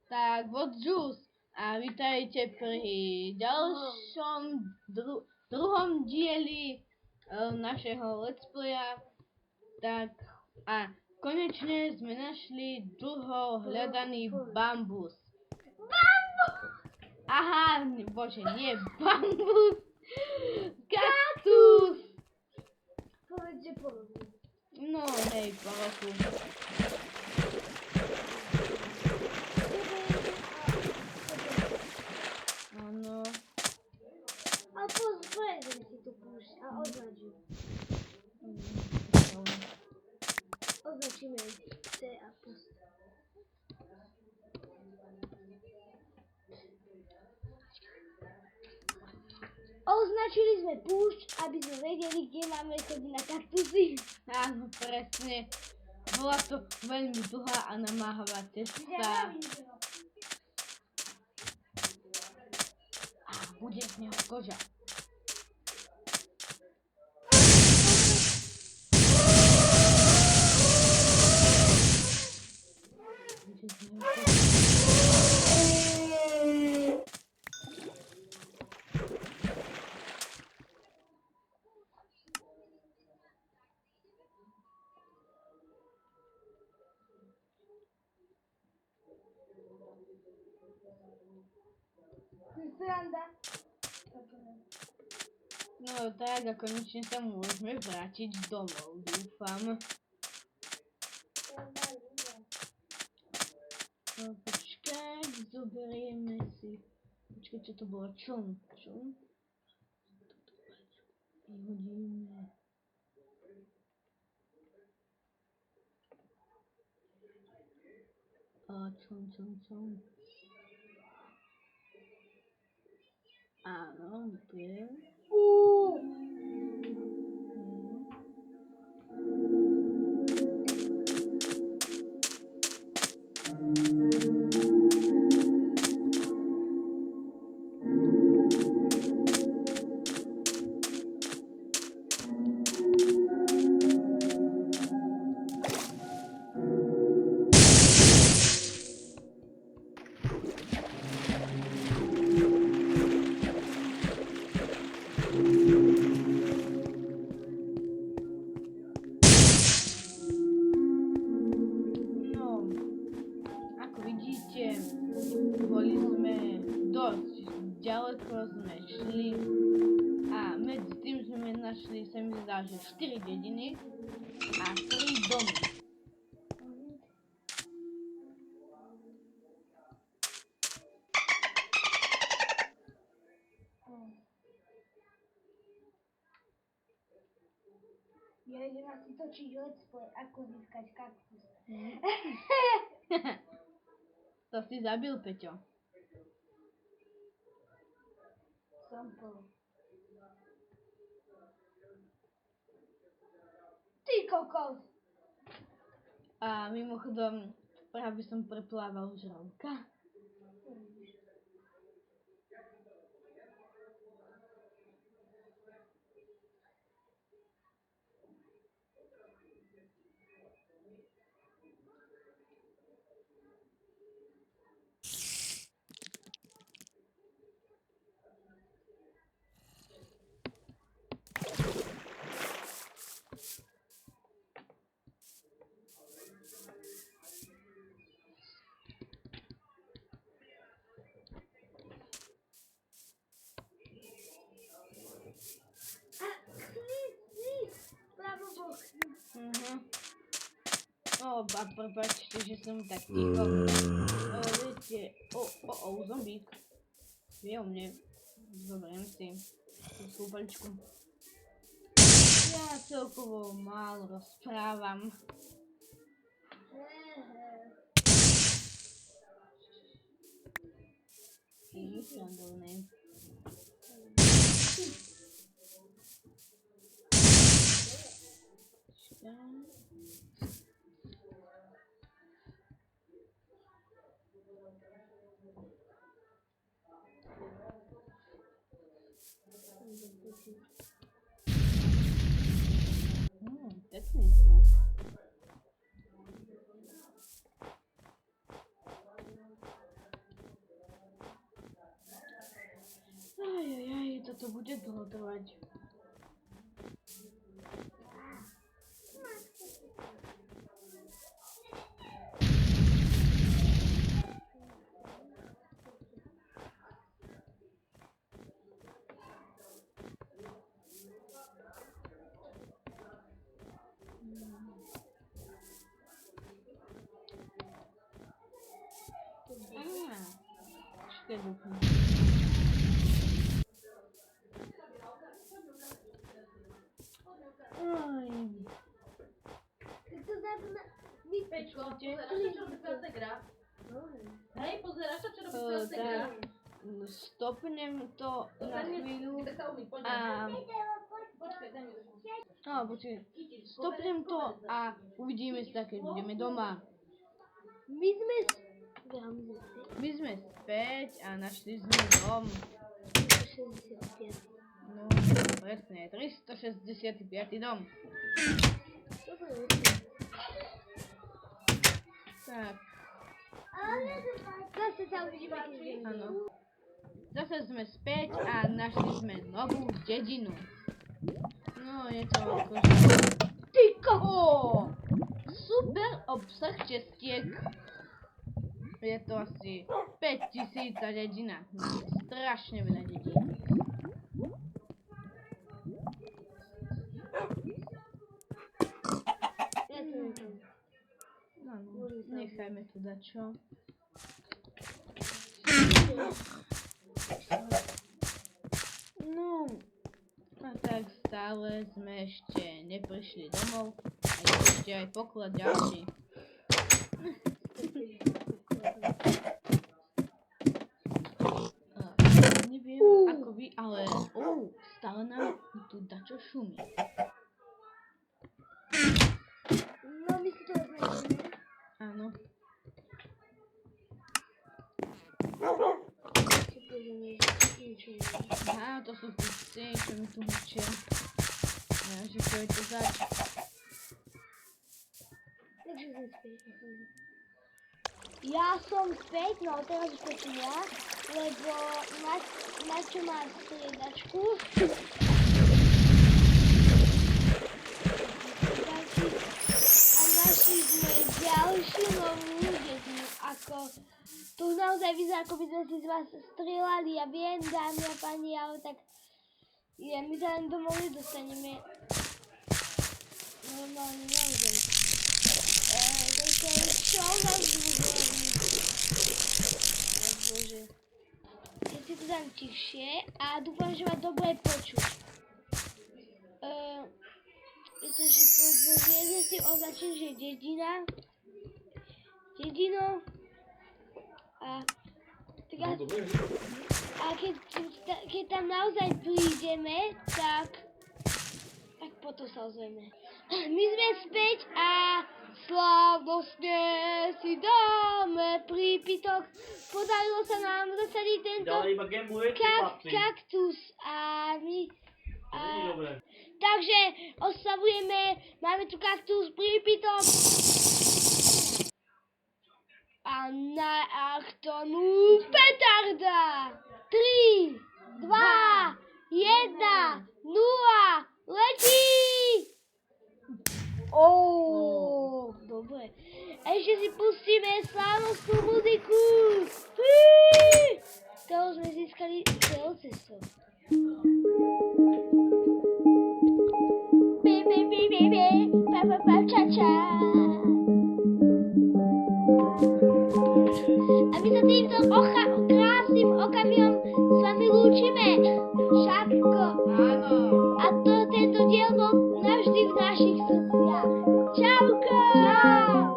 Tak, Juice. A vítajte pri ďalšom druhom dieli našeho let's playa. Tak a konečne sme našli dlho hľadaný bambus. Aha, bože, nie bambus. Kaktus. Povedz, že po roku. No hej, po roku. Áno. A pozrieme si tu púšť a označím. Označíme C a post. Označili sme púšť, aby sme vedeli, kde máme chodiť na kaktusy. Áno, presne. Bola to veľmi dlhá a namáhavá cesta. A bude z neho koža. Bude z neho koža. Sranda. No tak a konečne sa môžeme vrátiť domov, dúfam. No počkaj, zoberieme si... Počkaj, čo to bolo? Čln. Vyhodíme. A čln. Áno, dobre. Boli sme dosť ďaleko sme šli a medzi tým sme našli, sa mi zdá, že 4 dediny a 3 domy. Ja idem asi točiť let's play, ako získať kaktus. To si zabil, Peťo. Som plný. Ty kokos! A mimochodom, práve som preplával žralka. A prepáčte, že som tak ticho. Viete, zombík. Je o mne. Zoberiem si tú slúpačku. Ja celkovo málo rozprávam. Srandovné. Pekný zvuk. to bude dlho trvať. Počkaj, dúfam. To znamená, Pečko, pozeráš čo robí Peltegra? Hej, pozeráš čo robí Peltegra? Tak, stopnem to na chvíľu a... Počkaj, daj mi ruku. No, počkaj. Stopnem to a uvidíme sa, keď budeme doma. my sme... My sme späť a našli sme dom. 65. No, presne, 365. dom. Tak, Zase sa uvidíme, keď budeme. áno. Zase sme späť a našli sme novú dedinu. No, je to akože... Ty koko! Ó, super obsah čestiek. Je to asi 5000 dedina. Strašne veľa dedín. Ja to nechám. No, nechajme tu dačo. No, a tak stále sme ešte neprišli domov. A je ešte aj poklad ďalší. Neviem ako vy, ale stále nám tu dačo šumí. No, my si to označíme. Áno. Si pozrieme, niečo nie. Á, to sú tí psy, čo mi tu hučia. Ja, že čo je to zač. Takže sme späť. Ja som späť, no teraz už to som ja, lebo Maťo má striedačku. A našli sme ďalšiu novú dedinu, ako tu naozaj vyzerá, ako by sme si z vás strieľali. Ja viem, dámy a pani, ale tak my sa len domov nedostaneme. Normálne naozaj. Čo vás zúžili? Bože. Ja si to dám tichšie a dúfam, že ma dobre počuť. Pretože pozrieme si označím, že dedina. Dedino. A teraz, a keď tam naozaj prídeme, tak potom sa ozveme. My sme späť a slávnostne si dáme prípitok. Podarilo sa nám zasadiť tento kaktus a my... Takže oslavujeme, máme tu kaktus prípitok. A k tomu petarda. 3, 2, 1, 0, letí! Dobre. Ešte si pustíme slávnostnú muziku. To sme získali celocesto. A my sa týmto krásnym okamihom s vami lúčime.